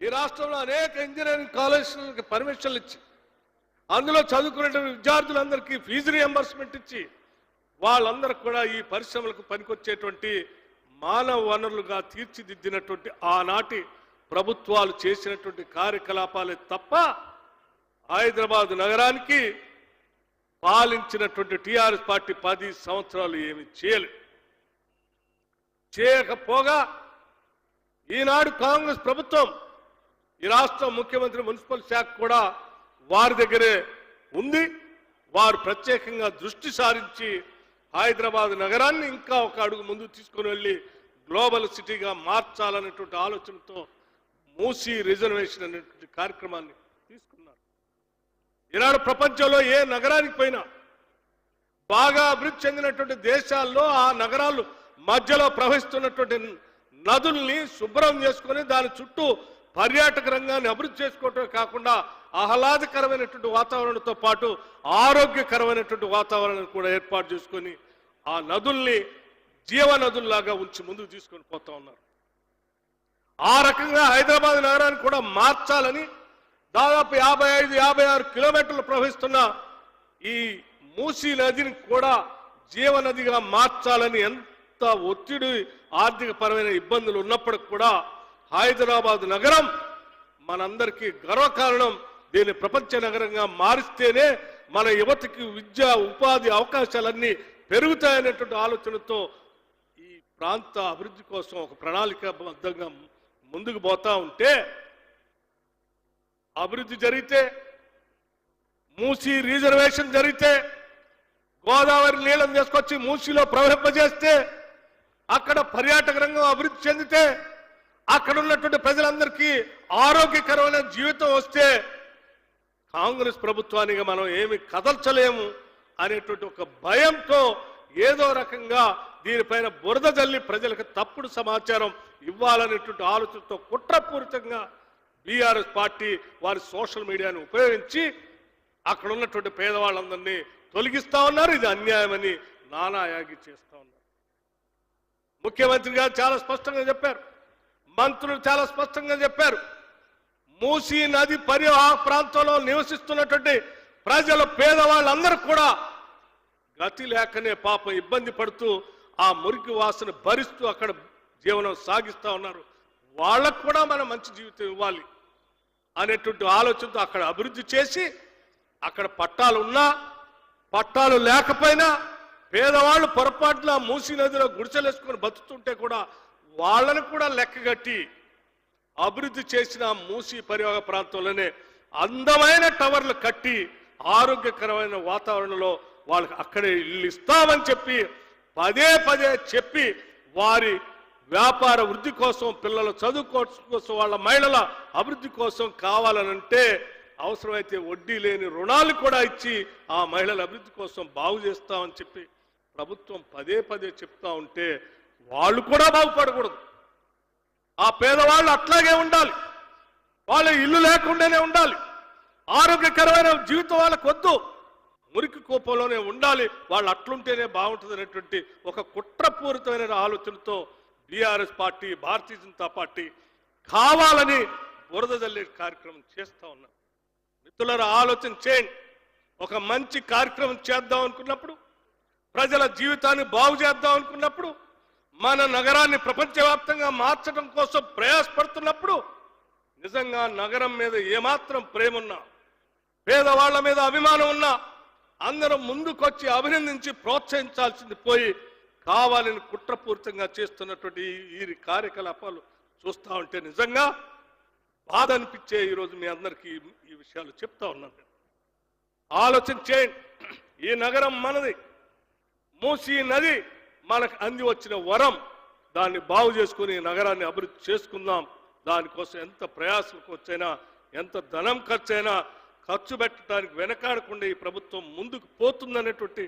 ఈ రాష్ట్రంలో అనేక ఇంజనీరింగ్ కాలేజీలకు పర్మిషన్లు ఇచ్చి అందులో చదువుకునే విద్యార్థులందరికీ ఫీజు రియంబర్స్మెంట్ ఇచ్చి వాళ్ళందరికీ కూడా ఈ పరిశ్రమలకు పనికొచ్చేటువంటి మానవ వనరులుగా తీర్చిదిద్దినటువంటి ఆనాటి ప్రభుత్వాలు చేసినటువంటి కార్యకలాపాలే తప్ప హైదరాబాద్ నగరానికి పాలించినటువంటి టీఆర్ఎస్ పార్టీ 10 సంవత్సరాలు ఏమి చేయకపోగా ఈనాడు కాంగ్రెస్ ప్రభుత్వం ఈ రాష్ట్ర ముఖ్యమంత్రి మున్సిపల్ శాఖ కూడా వారి దగ్గరే ఉంది. వారు ప్రత్యేకంగా దృష్టి సారించి హైదరాబాద్ నగరాన్ని ఇంకా ఒక అడుగు ముందు తీసుకుని వెళ్ళి గ్లోబల్ సిటీగా మార్చాలనేటువంటి ఆలోచనతో మూసీ రిజర్వేషన్ అనేటువంటి కార్యక్రమాన్ని తీసుకున్నారు. ఈనాడు ప్రపంచంలో ఏ నగరానికి పోయినా బాగా అభివృద్ధి చెందినటువంటి దేశాల్లో ఆ నగరాలు మధ్యలో ప్రవహిస్తున్నటువంటి నదుల్ని శుభ్రం చేసుకుని దాని చుట్టూ పర్యాటక రంగాన్ని అభివృద్ధి చేసుకోవటమే కాకుండా ఆహ్లాదకరమైనటువంటి వాతావరణంతో పాటు ఆరోగ్యకరమైనటువంటి వాతావరణాన్ని కూడా ఏర్పాటు చేసుకొని ఆ నదుల్ని జీవనదుల్లాగా ఉంచి ముందుకు తీసుకొని పోతా ఉన్నారు. ఆ రకంగా హైదరాబాద్ నగరాన్ని కూడా మార్చాలని దాదాపు 55-56 కిలోమీటర్లు ప్రవహిస్తున్న ఈ మూసీ నదిని కూడా జీవనదిగా మార్చాలని ఎంత ఒత్తిడి ఆర్థిక పరమైన ఇబ్బందులు ఉన్నప్పటికి కూడా హైదరాబాద్ నగరం మనందరికీ గర్వకారణం. దీన్ని ప్రపంచ నగరంగా మారిస్తేనే మన యువతకి విద్య ఉపాధి అవకాశాలన్నీ పెరుగుతాయనేటువంటి ఆలోచనతో ఈ ప్రాంత అభివృద్ధి కోసం ఒక ప్రణాళికాబద్ధంగా ముందుకు పోతా ఉంటే అభివృద్ధి జరిగితే మూసీ రిజర్వేషన్ జరిగితే గోదావరి నీళ్ళని తీసుకొచ్చి మూసీలో ప్రవహింపజేస్తే అక్కడ పర్యాటక రంగం అభివృద్ధి చెందితే అక్కడ ఉన్నటువంటి ప్రజలందరికీ ఆరోగ్యకరమైన జీవితం వస్తే కాంగ్రెస్ ప్రభుత్వానికి మనం ఏమి కదల్చలేము అనేటువంటి ఒక భయంతో ఏదో రకంగా దీనిపైన బురద జల్లి ప్రజలకు తప్పుడు సమాచారం ఇవ్వాలనేటువంటి ఆలోచనతో కుట్రపూరితంగా బీఆర్ఎస్ పార్టీ వారి సోషల్ మీడియాను ఉపయోగించి అక్కడ ఉన్నటువంటి పేదవాళ్ళందరినీ తొలగిస్తా ఉన్నారు. ఇది అన్యాయమని నానాయాగి చేస్తా ఉన్నారు. ముఖ్యమంత్రి గారు చాలా స్పష్టంగా చెప్పారు, మంత్రులు చాలా స్పష్టంగా చెప్పారు. మూసీ నది పరివాహక ప్రాంతంలో నివసిస్తున్నటువంటి ప్రజలు పేదవాళ్ళందరూ కూడా గతి లేకనే పాపం ఇబ్బంది పడుతూ ఆ మురికి వాసన భరిస్తూ అక్కడ జీవనం సాగిస్తా ఉన్నారు. వాళ్ళకు కూడా మనం మంచి జీవితం ఇవ్వాలి అనేటువంటి ఆలోచనతో అక్కడ అభివృద్ధి చేసి అక్కడ పట్టాలు ఉన్నా పట్టాలు లేకపోయినా పేదవాళ్ళు పొరపాటున మూసీ నదిలో గుడిసెలేసుకొని బతుకుతుంటే కూడా వాళ్ళను కూడా లెక్కగట్టి అభివృద్ధి చేసిన మూసీ పరివాహక ప్రాంతంలోనే అందమైన టవర్లు కట్టి ఆరోగ్యకరమైన వాతావరణంలో వాళ్ళకి అక్కడే ఇల్లు ఇస్తామని చెప్పి పదే చెప్పి వారి వ్యాపార వృద్ధి కోసం పిల్లల చదువు కోసం వాళ్ళ మహిళల అభివృద్ధి కోసం కావాలనంటే అవసరమైతే వడ్డీ లేని రుణాలు కూడా ఇచ్చి ఆ మహిళల అభివృద్ధి కోసం బాగు చేస్తామని చెప్పి ప్రభుత్వం పదే చెప్తా ఉంటే వాళ్ళు కూడా బాగుపడకూడదు. ఆ పేదవాళ్ళు అట్లాగే ఉండాలి, వాళ్ళ ఇల్లు లేకుండానే ఉండాలి, ఆరోగ్యకరమైన జీవితం వాళ్ళకు వద్దు, మురికి కోపంలోనే ఉండాలి, వాళ్ళు అట్లుంటేనే బాగుంటుంది అనేటువంటి ఒక కుట్రపూరితమైన ఆలోచనతో BRS party Bharatiya Janata party కావాలని బురద జల్లే కార్యక్రమం చేస్తా ఉన్నారు. మిత్రులారా, ఆలోచన చేయండి. ఒక మంచి కార్యక్రమం చేద్దాం అనుకున్నప్పుడు, ప్రజల జీవితాన్ని బాగు చేద్దాం అనుకున్నప్పుడు, మన నగరాన్ని ప్రపంచవ్యాప్తంగా మార్చడం కోసం ప్రయాసపడుతున్నప్పుడు నిజంగా నగరం మీద ఏమాత్రం ప్రేమ ఉన్నా, పేదవాళ్ల మీద అభిమానం ఉన్నా అందరం ముందుకొచ్చి అభినందించి ప్రోత్సహించాల్సింది పోయి కావాలని కుట్రపూరితంగా చేస్తున్నటువంటి ఈ కార్యకలాపాలు చూస్తూ ఉంటే నిజంగా బాధ అనిపించే ఈరోజు మీ అందరికీ ఈ విషయాలు చెప్తా ఉన్నాను. ఆలోచన చేయండి. ఈ నగరం మనది, మూసీ నది మనకు అంది వచ్చిన వరం. దాన్ని బాగు చేసుకుని నగరాన్ని అభివృద్ధి చేసుకుందాం. దానికోసం ఎంత ప్రయాసం ఖర్చైనా ఎంత ధనం ఖర్చైనా ఖర్చు పెట్టడానికి వెనకాడకుండా ఈ ప్రభుత్వం ముందుకు పోతుందనేటువంటి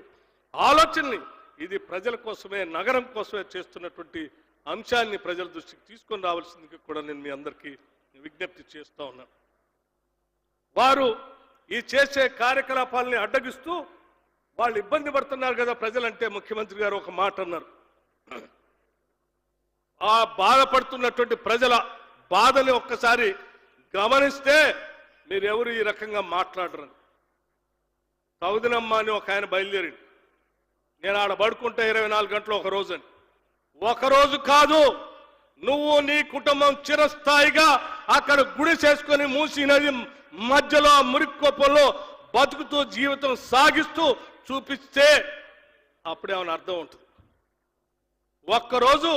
ఆలోచనని, ఇది ప్రజల కోసమే నగరం కోసమే చేస్తున్నటువంటి అంశాన్ని ప్రజల దృష్టికి తీసుకొని రావాల్సింది కూడా నేను మీ అందరికీ విజ్ఞప్తి చేస్తా ఉన్నాను. వారు ఈ చేసే కార్యకలాపాలని అడ్డగిస్తూ వాళ్ళు ఇబ్బంది పడుతున్నారు కదా ప్రజలంటే, ముఖ్యమంత్రి గారు ఒక మాట అన్నారు, ఆ బాధపడుతున్నటువంటి ప్రజల బాధని ఒక్కసారి గమనిస్తే మీరెవరు ఈ రకంగా మాట్లాడరు. సౌదినమ్మ అని ఒక ఆయన బయలుదేరి నేను ఆడ పడుకుంటే 24 గంటలు ఒక రోజు అని. ఒకరోజు కాదు, నువ్వు నీ కుటుంబం చిరస్థాయిగా అక్కడ గుడి చేసుకొని మూసీ నది మధ్యలో మురికొప్పలో బతుకుతూ జీవితం సాగిస్తూ చూపిస్తే అప్పుడేమన్నా అర్థం ఉంటుంది. ఒక్కరోజు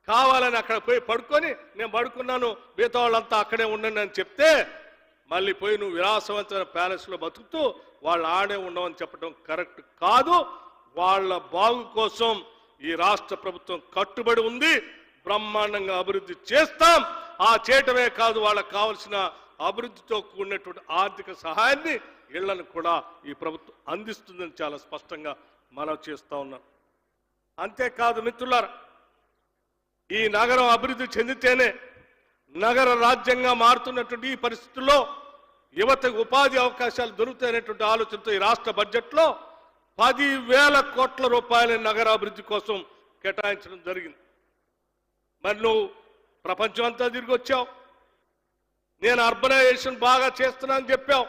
కావాలని అక్కడ పోయి పడుకొని నేను పడుకున్నాను మిగతా వాళ్ళంతా అక్కడే ఉండండి అని చెప్తే మళ్ళీ పోయి నువ్వు విలాసవంతమైన ప్యాలెస్లో బతుకుతూ వాళ్ళు ఆడే ఉండవని చెప్పడం కరెక్ట్ కాదు. వాళ్ళ బాగు కోసం ఈ రాష్ట్ర ప్రభుత్వం కట్టుబడి ఉంది. బ్రహ్మాండంగా అభివృద్ధి చేస్తాం. ఆ చేయటమే కాదు, వాళ్ళకు కావలసిన అభివృద్ధితో కూడినటువంటి ఆర్థిక సహాయాన్ని ఇళ్లను కూడా ఈ ప్రభుత్వం అందిస్తుందని చాలా స్పష్టంగా మనం చేస్తా ఉన్నాం. అంతేకాదు మిత్రులారా, ఈ నగరం అభివృద్ధి చెందితేనే నగర రాజ్యంగా మారుతున్నటువంటి ఈ పరిస్థితుల్లో యువతకు ఉపాధి అవకాశాలు దొరుకుతాయనేటువంటి ఆలోచనతో ఈ రాష్ట్ర బడ్జెట్లో 10,000 కోట్ల రూపాయల నగరాభివృద్ధి కోసం కేటాయించడం జరిగింది. మరి నువ్వు ప్రపంచం అంతా తిరిగి వచ్చావు, నేను అర్బనైజేషన్ బాగా చేస్తున్నానని చెప్పావు.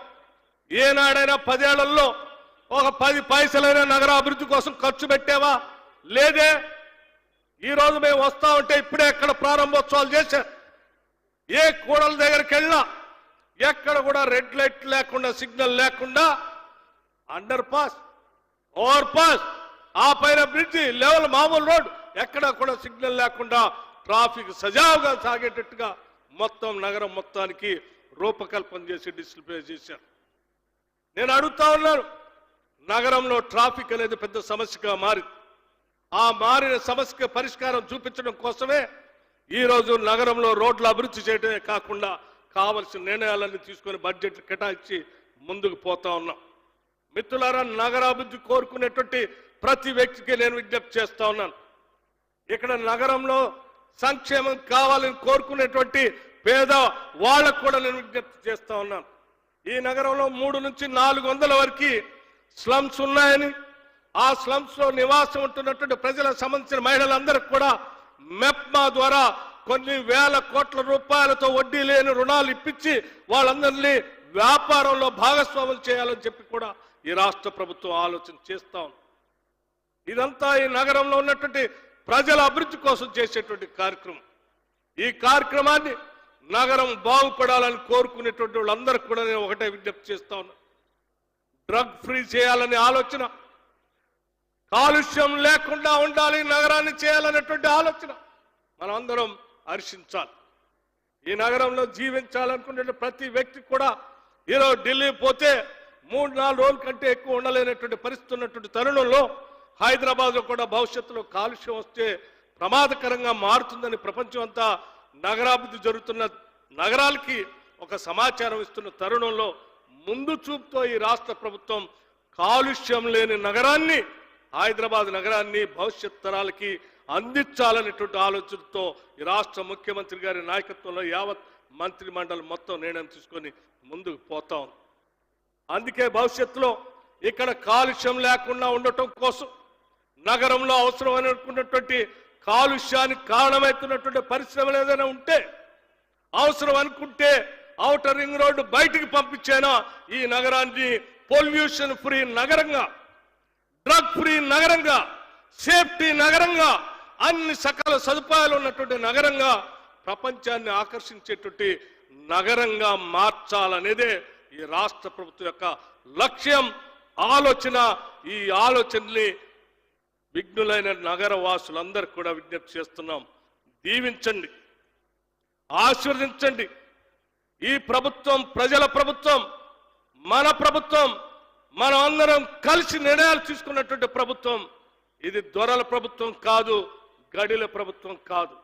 ఏనాడైనా 10 ఏళ్లలో ఒక 10 పైసలైనా నగరాభివృద్ధి కోసం ఖర్చు పెట్టావా? లేదే. ఈరోజు మేము వస్తా ఉంటే ఇప్పుడే ఎక్కడ ప్రారంభోత్సవాలు చేశారు. ఏ కూడల దగ్గరికి వెళ్ళినా ఎక్కడ కూడా రెడ్ లైట్ లేకుండా, సిగ్నల్ లేకుండా అండర్ పాస్, ఓవర్ పాస్, ఆ పైన బ్రిడ్జి, లెవెల్ మామూలు రోడ్, ఎక్కడ కూడా సిగ్నల్ లేకుండా ట్రాఫిక్ సజావుగా సాగేటట్టుగా మొత్తం నగరం మొత్తానికి రూపకల్పన చేసి డిస్ప్లే చేశారు. నేను అడుగుతా ఉన్నాను, నగరంలో ట్రాఫిక్ అనేది పెద్ద సమస్యగా మారింది. ఆ మారిన సమస్యకు పరిష్కారం చూపించడం కోసమే ఈరోజు నగరంలో రోడ్ల అభివృద్ధి చేయడమే కాకుండా కావలసిన నిర్ణయాలన్నీ తీసుకొని బడ్జెట్ కేటాయించి ముందుకు పోతా ఉన్నాం. మిత్రులారా, నగరాభివృద్ధి కోరుకునేటువంటి ప్రతి వ్యక్తికి నేను విజ్ఞప్తి చేస్తా ఉన్నాను. ఇక్కడ నగరంలో సంక్షేమం కావాలని కోరుకునేటువంటి పేద వాళ్ళకు కూడా నేను విజ్ఞప్తి చేస్తా ఉన్నాను. ఈ నగరంలో 300 నుంచి 400 వరకు స్లమ్స్ ఉన్నాయని, ఆ స్లమ్స్ లో నివాసం ఉంటున్నటువంటి ప్రజలకు సంబంధించిన మహిళలందరికీ కూడా మెప్మా ద్వారా కొన్ని వేల కోట్ల రూపాయలతో వడ్డీ లేని రుణాలు ఇప్పించి వాళ్ళందరినీ వ్యాపారంలో భాగస్వాములు చేయాలని చెప్పి కూడా ఈ రాష్ట్ర ప్రభుత్వం ఆలోచన చేస్తా ఉంది. ఇదంతా ఈ నగరంలో ఉన్నటువంటి ప్రజల అభివృద్ధి కోసం చేసేటువంటి కార్యక్రమం. ఈ కార్యక్రమాన్ని నగరం బాగుపడాలని కోరుకునేటువంటి వాళ్ళందరికీ కూడా నేను ఒకటే విజ్ఞప్తి చేస్తా ఉన్నా. డ్రగ్ ఫ్రీ చేయాలనే ఆలోచన, కాలుష్యం లేకుండా ఉండాలి, నగరాన్ని చేయాలనేటువంటి ఆలోచన మనం అందరం హర్షించాలి. ఈ నగరంలో జీవించాలనుకునే ప్రతి వ్యక్తి కూడా ఈరోజు ఢిల్లీ పోతే 3-4 రోజుల కంటే ఎక్కువ ఉండలేనటువంటి పరిస్థితి ఉన్నటువంటి తరుణంలో హైదరాబాద్ లో కూడా భవిష్యత్తులో కాలుష్యం వస్తే ప్రమాదకరంగా మారుతుందని ప్రపంచం అంతా నగరాభివృద్ధి జరుగుతున్న నగరాలకి ఒక సమాచారం ఇస్తున్న తరుణంలో ముందు చూపుతో ఈ రాష్ట్ర ప్రభుత్వం కాలుష్యం లేని నగరాన్ని, హైదరాబాద్ నగరాన్ని భవిష్యత్ తరాలకి అందించాలనేటువంటి ఆలోచనతో ఈ రాష్ట్ర ముఖ్యమంత్రి గారి నాయకత్వంలో యావత్ మంత్రి మండలి మొత్తం నిర్ణయం తీసుకొని ముందుకు పోతా ఉంది. అందుకే భవిష్యత్తులో ఇక్కడ కాలుష్యం లేకుండా ఉండటం కోసం నగరంలో అవసరమైనటువంటి కాలుష్యానికి కారణమవుతున్నటువంటి పరిశ్రమలు ఏదైనా ఉంటే, అవసరం అనుకుంటే ఔటర్ రింగ్ రోడ్డు బయటికి పంపించేనా ఈ నగరాన్ని పొల్యూషన్ ఫ్రీ నగరంగా, డ్రగ్ ఫ్రీ నగరంగా, సేఫ్టీ నగరంగా, అన్ని సకల సదుపాయాలు ఉన్నటువంటి నగరంగా, ప్రపంచాన్ని ఆకర్షించేటువంటి నగరంగా మార్చాలనేదే ఈ రాష్ట్ర ప్రభుత్వం యొక్క లక్ష్యం, ఆలోచన. ఈ ఆలోచనని విఘ్నులైన నగర వాసులందరూ కూడా విజ్ఞప్తి చేస్తున్నాం. దీవించండి, ఆశీర్వదించండి. ఈ ప్రభుత్వం ప్రజల ప్రభుత్వం, మన ప్రభుత్వం, మనం అందరం కలిసి నిర్ణయాలు తీసుకున్నటువంటి ప్రభుత్వం. ఇది దొరల ప్రభుత్వం కాదు, గడిల ప్రభుత్వం కాదు.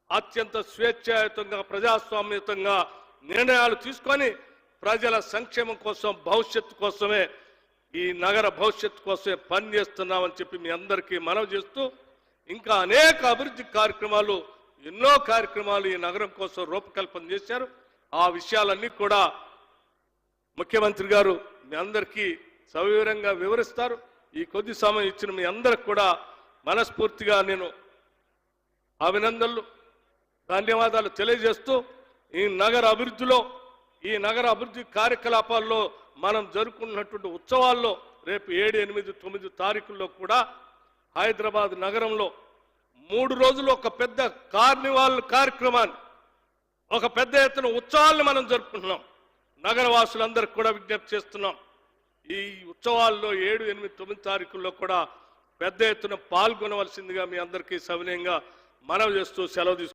అత్యంత స్వేచ్ఛాయుతంగా, ప్రజాస్వామ్యతంగా నిర్ణయాలు తీసుకొని ప్రజల సంక్షేమం కోసం, భవిష్యత్తు కోసమే, ఈ నగర భవిష్యత్తు కోసమే పనిచేస్తున్నామని చెప్పి మీ అందరికీ మనవి చేస్తూ, ఇంకా అనేక అభివృద్ధి కార్యక్రమాలు, ఎన్నో కార్యక్రమాలు ఈ నగరం కోసం రూపకల్పన చేశారు. ఆ విషయాలన్నీ కూడా ముఖ్యమంత్రి గారు మీ అందరికీ సవివరంగా వివరిస్తారు. ఈ కొద్ది సమయం ఇచ్చిన మీ అందరికి కూడా మనస్ఫూర్తిగా నేను అభినందనలు ధన్యవాదాలు తెలియజేస్తూ ఈ నగర అభివృద్ధి కార్యకలాపాల్లో మనం జరుపుకున్నటువంటి ఉత్సవాల్లో రేపు 7, 8, 9 తారీఖుల్లో కూడా హైదరాబాద్ నగరంలో 3 రోజులు ఒక పెద్ద కార్నివాల్ కార్యక్రమాన్ని, ఒక పెద్ద ఎత్తున ఉత్సవాలను మనం జరుపుకుంటున్నాం. నగర వాసులందరికీ కూడా విజ్ఞప్తి చేస్తున్నాం, ఈ ఉత్సవాల్లో 7, 8, 9 తారీఖుల్లో కూడా పెద్ద ఎత్తున పాల్గొనవలసిందిగా మీ అందరికీ సవినయంగా మనవి చేస్తూ సెలవు తీసుకుంటున్నాను.